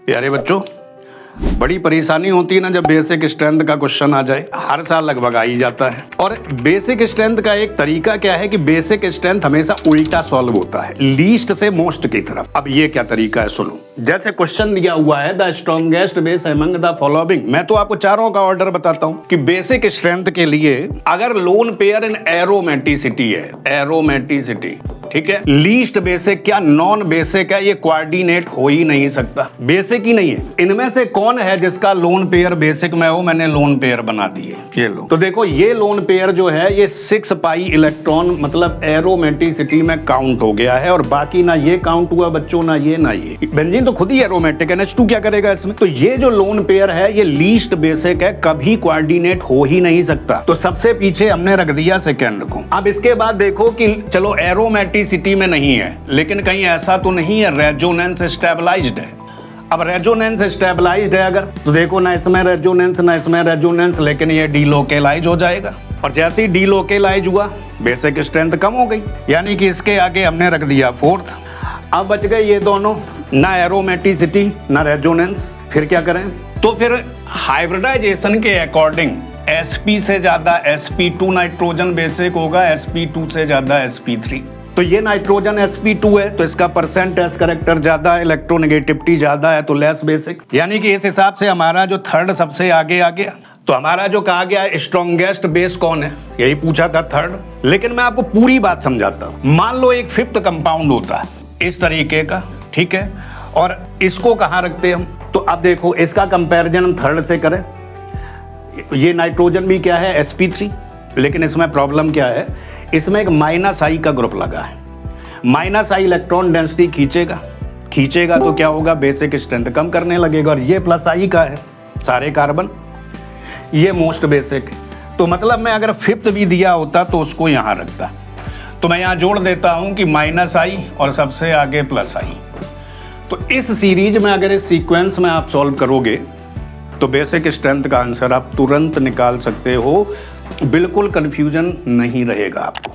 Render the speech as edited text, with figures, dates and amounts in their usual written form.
प्यारे बच्चों, बड़ी परेशानी होती है ना जब बेसिक स्ट्रेंथ का क्वेश्चन आ जाए। हर साल लगभग आ ही जाता है। और बेसिक स्ट्रेंथ का एक तरीका क्या है कि बेसिक स्ट्रेंथ हमेशा उल्टा सॉल्व होता है, लीस्ट से मोस्ट की तरफ। अब ये क्या तरीका है सुनो। जैसे क्वेश्चन दिया हुआ है the strongest base among the following, मैं तो आपको चारों का ऑर्डर बताता हूं कि बेसिक स्ट्रेंथ के लिए अगर लोन पेयर इन एरोमेटिसिटी है, एरोमेटिसिटी, ठीक है, लीस्ट बेसिक क्या नॉन बेसिक है, ये कोऑर्डिनेट हो ही नहीं सकता, बेसिक ही नहीं है। इनमें से कौन है जिसका लोन पेयर बेसिक में हो? मैंने लोन पेयर बना दिए, ये लो। तो देखो ये लोन पेयर जो है ये 6 पाई इलेक्ट्रॉन मतलब एरोमेटिसिटी में काउंट हो गया है, और बाकी ना ये काउंट हुआ बच्चों, ना ये ना ये। बेंजीन तो खुद ही एरोमेटिक है, NH2 क्या करेगा इसमें? तो ये जो लोन पेयर है ये लीस्ट बेसिक है, कभी कोऑर्डिनेट हो ही नहीं सकता। तो सबसे पीछे हमने रख दिया सेकेंड को। अब इसके बाद देखो कि चलो एरोमेटिसिटी में नहीं है, लेकिन कहीं ऐसा तो नहीं है रेजोनेंस स्टेबलाइज्ड है। अब रेजोनेंस स्टेबलाइज्ड है अगर, तो देखो ना इसमें रेजोनेंस ना इसमें रेजोनेंस, लेकिन ये डीलोकेलाइज हो जाएगा। और जैसे ही डीलोकेलाइज हुआ बेसिक स्ट्रेंथ कम हो गई, यानी कि इसके आगे हमने रख दिया फोर्थ। अब बच गए ये दोनों, ना एरोमेटिसिटी ना रेजोनेंस। फिर क्या करें? तो फिर हाइब्रिडाइजेशन के अकॉर्डिंग sp से ज्यादा sp2 नाइट्रोजन बेसिक होगा, sp2 से ज्यादा sp3। तो ये नाइट्रोजन sp2 है तो इसका परसेंट एस करेक्टर ज्यादा है, इलेक्ट्रोनेगेटिविटी ज्यादा है, तो लेस बेसिक। यानी कि इस हिसाब से हमारा जो थर्ड सबसे आगे आ गया। तो हमारा जो कहा गया स्ट्रॉन्गेस्ट बेस कौन है, यही पूछा था थर्ड। लेकिन मैं आपको पूरी बात समझाता हूं। मान लो एक फिफ्थ कंपाउंड होता है इस तरीके का, ठीक है, और इसको कहाँ रखते हैं हम? तो अब देखो इसका कंपेरिजन हम थर्ड से करें। ये नाइट्रोजन भी क्या है sp3, लेकिन इसमें प्रॉब्लम क्या है, इसमें एक -I का ग्रुप लगा है। -I इलेक्ट्रॉन डेंसिटी खींचेगा तो क्या होगा, बेसिक स्ट्रेंथ कम करने लगेगा। और ये +I का है, सारे कार्बन, ये मोस्ट बेसिक। तो मतलब मैं अगर फिफ्थ भी दिया होता तो उसको यहाँ रखता। तो मैं यहाँ जोड़ देता हूँ कि -I और सबसे आगे +I। तो इस सीरीज में अगर इस सीक्वेंस में आप सॉल्व करोगे तो बेसिक स्ट्रेंथ का आंसर आप तुरंत निकाल सकते हो, बिल्कुल कंफ्यूजन नहीं रहेगा आपको।